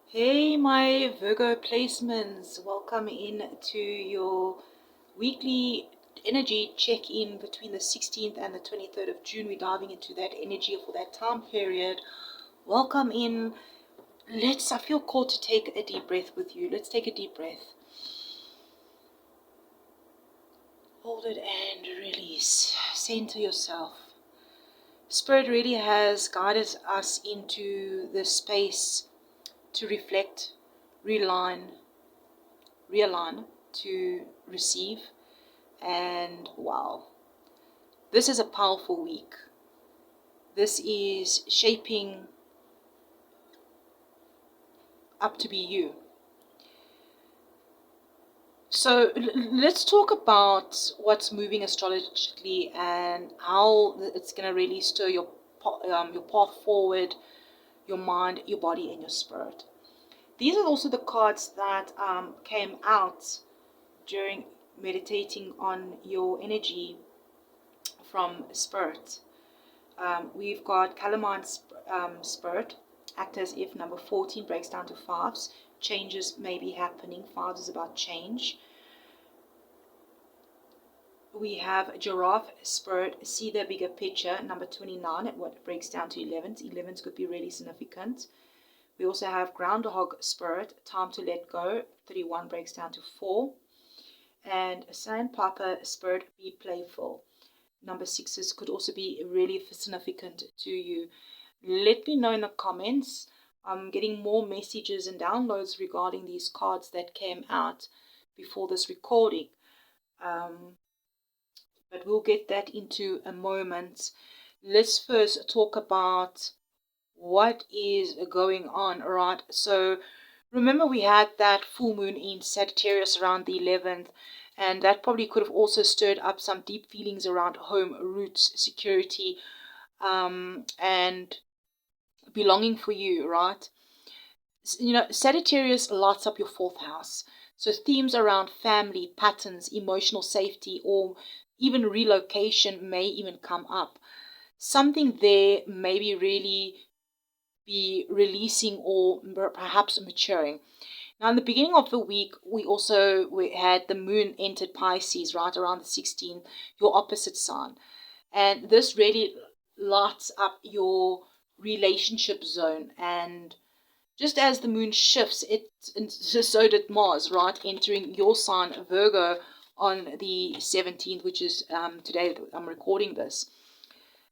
Hey, my Virgo placements, welcome in to your weekly energy check-in between the 16th and the 23rd of June. We're diving into that energy for that time period. Welcome in. I feel called to take a deep breath with you. Let's take a deep breath. Hold it and release. Center yourself. Spirit really has guided us into this space to reflect, realign, to receive. And wow, this is a powerful week. This is shaping up to be you. So let's talk about what's moving astrologically and how it's going to really stir your path forward, your mind, your body, and your spirit. These are also the cards that came out during meditating on your energy from spirit. We've got Calamine Spirit, act as if. Number 14 breaks down to fives. Changes may be happening. Fives is about change. We have Giraffe Spirit, see the bigger picture. Number 29, what breaks down to 11s. 11s could be really significant. We also have Groundhog Spirit, time to let go. 31 breaks down to 4. And Sandpiper Spirit, be playful. Number 6s could also be really significant to you. Let me know in the comments. I'm getting more messages and downloads regarding these cards that came out before this recording. But we'll get that into a moment. Let's first talk about what is going on, right? So remember we had that full moon in Sagittarius around the 11th, and that probably could have also stirred up some deep feelings around home, roots, security, and belonging for you, right? You know, Sagittarius lights up your fourth house. So themes around family, patterns, emotional safety, or even relocation may even come up. Something there maybe really be releasing or perhaps maturing. Now, in the beginning of the week, we had the moon entered Pisces right around the 16th, your opposite sign. And this really lights up your relationship zone. And just as the moon shifts, so did Mars, right, entering your sign, Virgo, on the 17th, which is today that I'm recording this.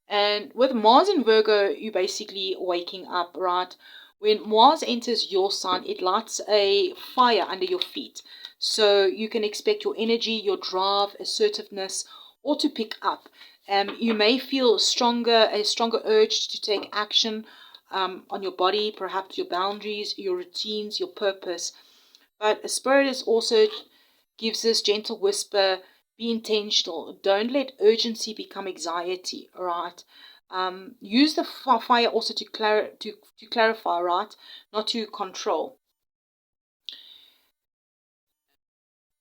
And with Mars in Virgo, you're basically waking up, right? When Mars enters your sign, it lights a fire under your feet. So you can expect your energy, your drive, assertiveness, all to pick up. You may feel a stronger urge to take action on your body, perhaps your boundaries, your routines, your purpose. But a spirit is also gives this gentle whisper, be intentional. Don't let urgency become anxiety, all right? Use the fire also to clarify, right? Not to control.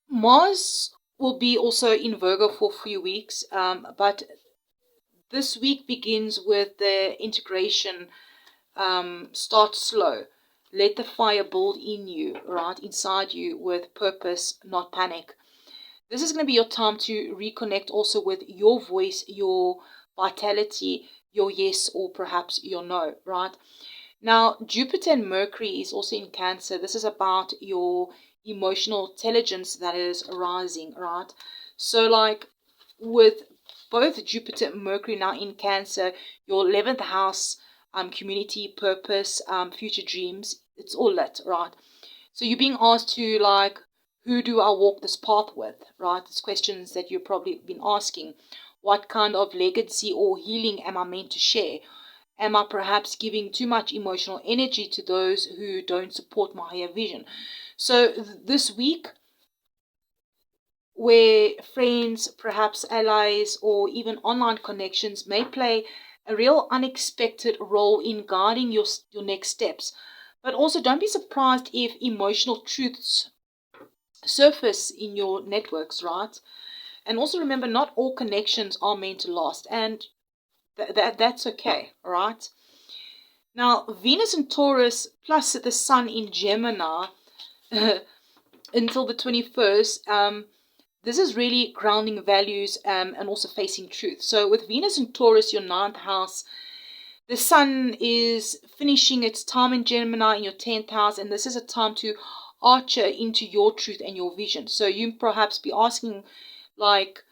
Mars will be also in Virgo for a few weeks, but this week begins with the integration. Start slow. Let the fire build in you, right? Inside you with purpose, not panic. This is going to be your time to reconnect also with your voice, your vitality, your yes or perhaps your no, right? Now, Jupiter and Mercury is also in Cancer. This is about your emotional intelligence that is arising, right? So, like with both Jupiter and Mercury now in Cancer, your 11th house, community, purpose, future dreams, it's all lit, right? So you're being asked to, like, who do I walk this path with, right? It's questions that you've probably been asking. What kind of legacy or healing am I meant to share? Am I perhaps giving too much emotional energy to those who don't support my higher vision? So this week, where friends, perhaps allies, or even online connections may play a real unexpected role in guiding your next steps. But also don't be surprised if emotional truths surface in your networks, right? And also remember, not all connections are meant to last, and that's okay, all right? Now, Venus in Taurus plus the Sun in Gemini until the 21st, this is really grounding values and also facing truth. So with Venus in Taurus, your 9th house, the Sun is finishing its time in Gemini in your 10th house, and this is a time to archer into your truth and your vision. So you perhaps be asking, like,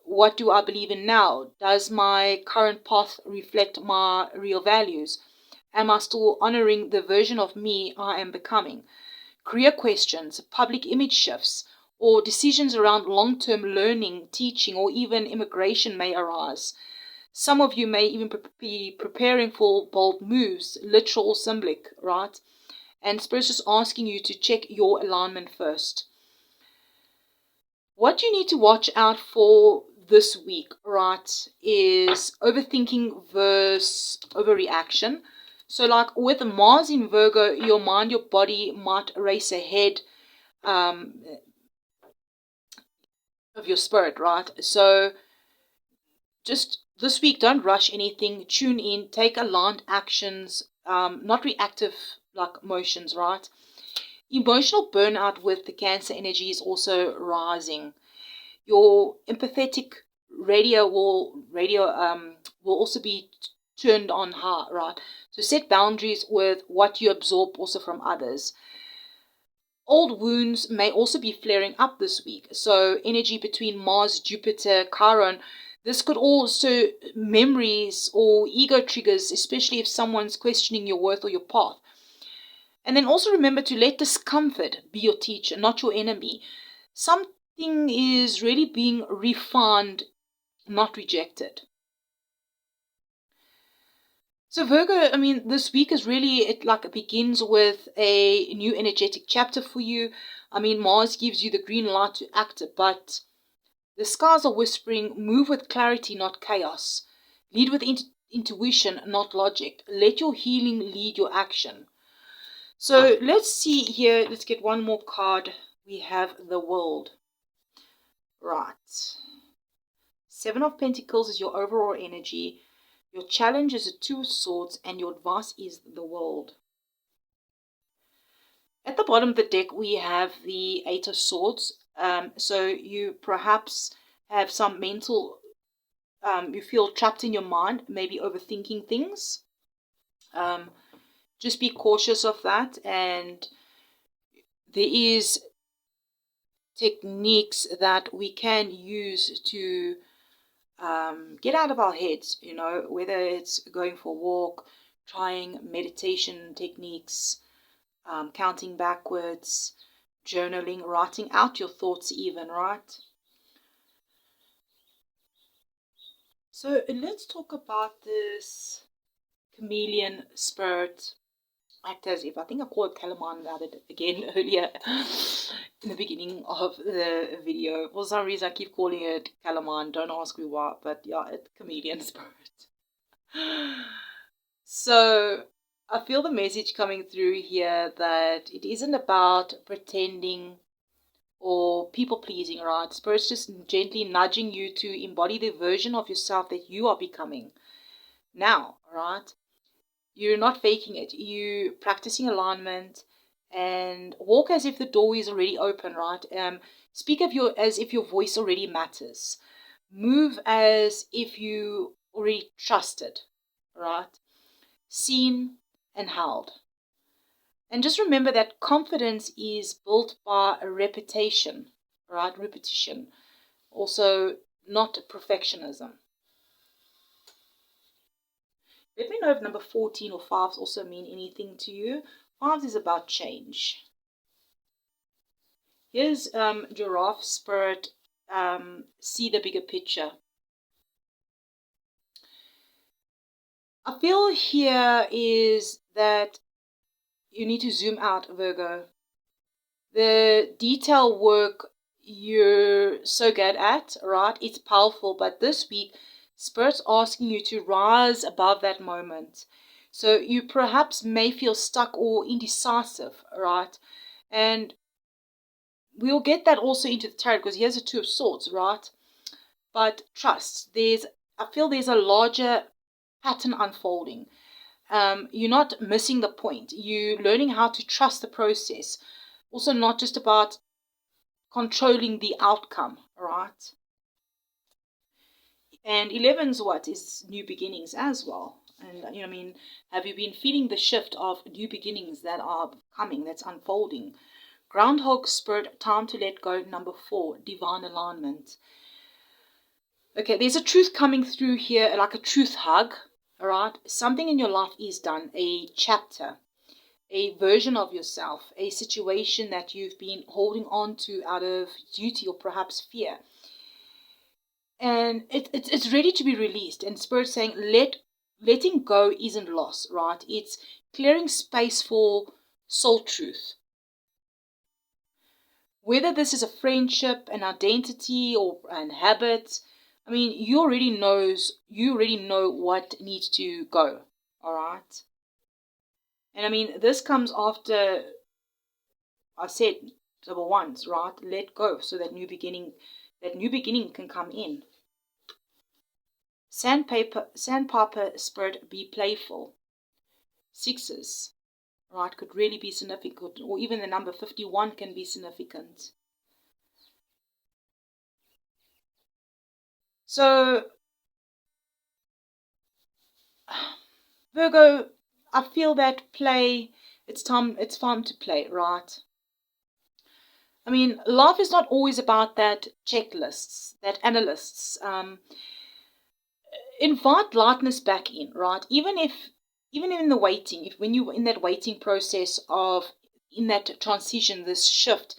what do I believe in now? Does my current path reflect my real values? Am I still honoring the version of me I am becoming? Career questions, public image shifts, or decisions around long-term learning, teaching, or even immigration may arise. Some of you may even be preparing for bold moves, literal or symbolic, right? And Spirit is asking you to check your alignment first. What you need to watch out for this week, right, is overthinking versus overreaction. So like with Mars in Virgo, your mind, your body might race ahead of your spirit, right? So just this week, don't rush anything. Tune in, take aligned actions, not reactive like motions, right? Emotional burnout with the Cancer energy is also rising. Your empathetic radio will also be turned on high, right? So set boundaries with what you absorb also from others. Old wounds may also be flaring up this week. So energy between Mars, Jupiter, Chiron, this could also memories or ego triggers, especially if someone's questioning your worth or your path. And then also remember to let discomfort be your teacher, not your enemy. Something is really being refined, not rejected. So Virgo, I mean, this week is really, it like begins with a new energetic chapter for you. I mean, Mars gives you the green light to act, but the skies are whispering, move with clarity, not chaos. Lead with intuition, not logic. Let your healing lead your action. So let's see here. Let's get one more card. We have the World. Right. 7 of Pentacles is your overall energy. Your challenge is a 2 of Swords, and your advice is the World. At the bottom of the deck, we have the 8 of Swords. So you perhaps have some mental, you feel trapped in your mind, maybe overthinking things. Just be cautious of that. And there is techniques that we can use to get out of our heads, you know, whether it's going for a walk, trying meditation techniques, counting backwards, journaling, writing out your thoughts even, right? So let's talk about this chameleon spirit. Act as if, I think I called it calamine again earlier in the beginning of the video. For some reason I keep calling it calamine, don't ask me why, but yeah, it's chameleon spirit. So I feel the message coming through here that it isn't about pretending or people pleasing, right? Spirit's just gently nudging you to embody the version of yourself that you are becoming now, right? You're not faking it. You're practicing alignment and walk as if the door is already open, right? Speak of as if your voice already matters. Move as if you already trusted, right? Seen and held. And just remember that confidence is built by a repetition, right? Repetition. Also, not perfectionism. Let me know if number 14 or 5s also mean anything to you. 5s is about change. Here's giraffe spirit. See the bigger picture. I feel here is that you need to zoom out, Virgo. The detail work you're so good at, right? It's powerful, but this week, Spirit's asking you to rise above that moment. So you perhaps may feel stuck or indecisive, right? And we'll get that also into the tarot because here's a 2 of Swords, right? But trust, I feel there's a larger pattern unfolding. You're not missing the point. You're learning how to trust the process. Also not just about controlling the outcome, right? And 11's what is new beginnings as well. And I mean, have you been feeling the shift of new beginnings that are coming, that's unfolding? Groundhog Spirit, time to let go. Number 4, divine alignment. Okay, there's a truth coming through here, like a truth hug. All right, something in your life is done, a chapter, a version of yourself, a situation that you've been holding on to out of duty or perhaps fear. And it's ready to be released. And Spirit saying, letting go isn't loss, right? It's clearing space for soul truth. Whether this is a friendship, an identity, or an habit, I mean, you already know what needs to go, all right? And I mean, this comes after I said number ones, right? Let go so that new beginning can come in. Sandpiper Spirit, be playful. 6s, right, could really be significant, or even the number 51 can be significant. So, Virgo, I feel that play, it's time to play, right? I mean, life is not always about that checklists, that analysts. Invite lightness back in, right? Even in the waiting, when you're in that waiting process of, in that transition, this shift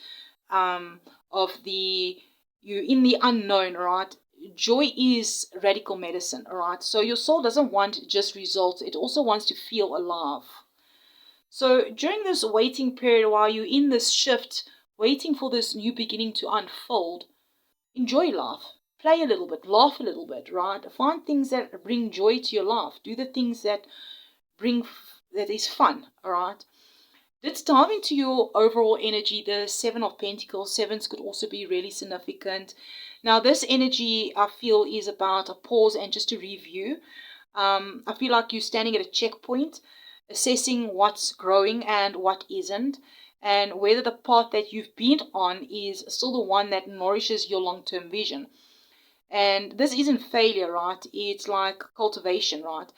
of you in the unknown, right? Joy is radical medicine, all right? So your soul doesn't want just results. It also wants to feel alive. So during this waiting period, while you're in this shift, waiting for this new beginning to unfold, enjoy life. Play a little bit, laugh a little bit, right? Find things that bring joy to your life. Do the things that is fun, all right? Let's dive into your overall energy. The 7 of Pentacles, 7s could also be really significant. Now, this energy, I feel, is about a pause and just a review. I feel like you're standing at a checkpoint, assessing what's growing and what isn't, and whether the path that you've been on is still the one that nourishes your long-term vision. And this isn't failure, right? It's like cultivation, right?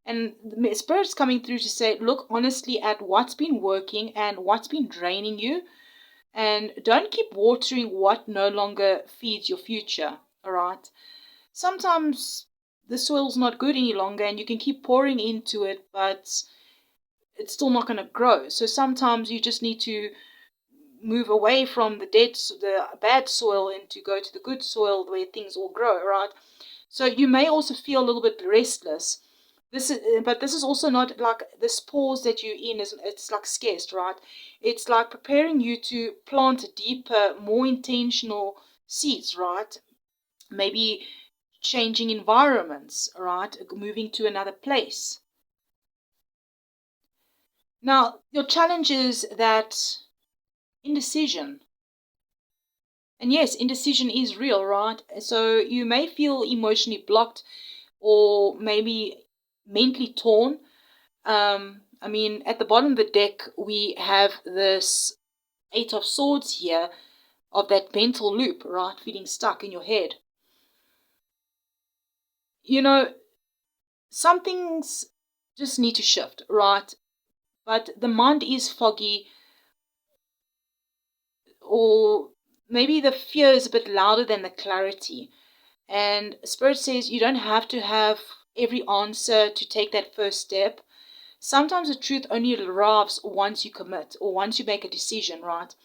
And the Spirit's coming through to say, look honestly at what's been working and what's been draining you. And don't keep watering what no longer feeds your future, all right? Sometimes the soil's not good any longer and you can keep pouring into it, but it's still not going to grow. So sometimes you just need to move away from the bad soil and to go to the good soil where things all grow, right? So you may also feel a little bit restless. But this is also not like this pause that you're in. It's like scarce, right? It's like preparing you to plant deeper, more intentional seeds, right? Maybe changing environments, right? Moving to another place. Now, your challenge is that indecision. And yes, indecision is real, right? So you may feel emotionally blocked or maybe mentally torn. I mean, at the bottom of the deck, we have this 8 of Swords here of that mental loop, right? Feeling stuck in your head. You know, some things just need to shift, right? But the mind is foggy, or maybe the fear is a bit louder than the clarity. And Spirit says you don't have to have every answer to take that first step. Sometimes the truth only arrives once you commit or once you make a decision, right?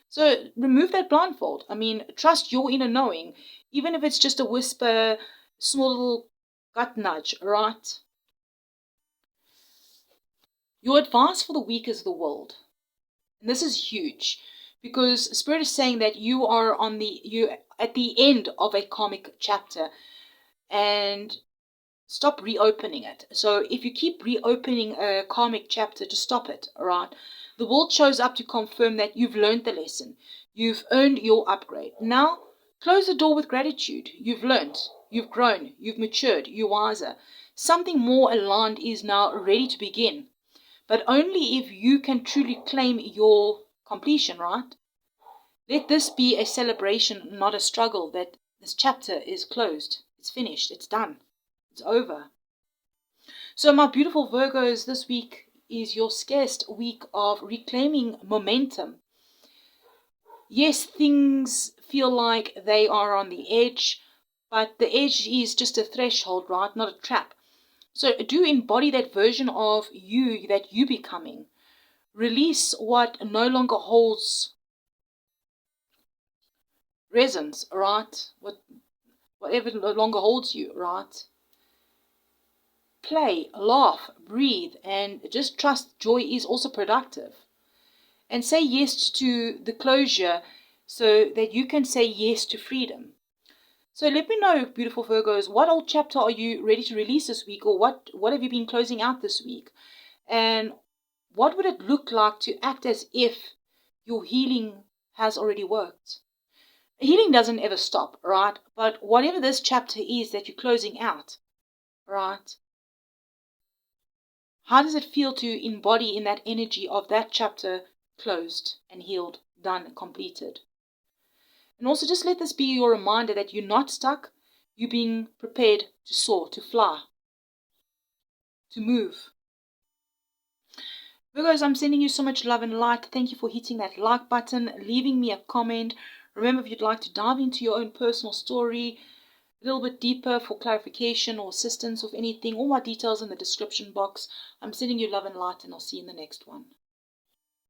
So remove that blindfold. I mean, trust your inner knowing, even if it's just a whisper, small little gut nudge, right? Your advice for the week is the world. And this is huge because Spirit is saying that you are at the end of a karmic chapter and stop reopening it. So if you keep reopening a karmic chapter, to stop it, all right? The world shows up to confirm that you've learned the lesson. You've earned your upgrade. Now, close the door with gratitude. You've learned, you've grown, you've matured, you're wiser. Something more aligned is now ready to begin, but only if you can truly claim your completion, right? Let this be a celebration, not a struggle, that this chapter is closed. It's finished. It's done. It's over. So my beautiful Virgos, this week is your scarce week of reclaiming momentum. Yes, things feel like they are on the edge, but the edge is just a threshold, right? Not a trap. So do embody that version of you that you're becoming. Release what no longer holds resonance, right? Whatever no longer holds you, right? Play, laugh, breathe, and just trust joy is also productive. And say yes to the closure so that you can say yes to freedom. So let me know, beautiful Virgos, what old chapter are you ready to release this week, or what have you been closing out this week? And what would it look like to act as if your healing has already worked? Healing doesn't ever stop, right? But whatever this chapter is that you're closing out, right? How does it feel to embody in that energy of that chapter closed and healed, done, completed? And also just let this be your reminder that you're not stuck. You're being prepared to soar, to fly, to move. Virgos, I'm sending you so much love and light. Thank you for hitting that like button, leaving me a comment. Remember, if you'd like to dive into your own personal story a little bit deeper for clarification or assistance of anything, all my details in the description box. I'm sending you love and light, and I'll see you in the next one.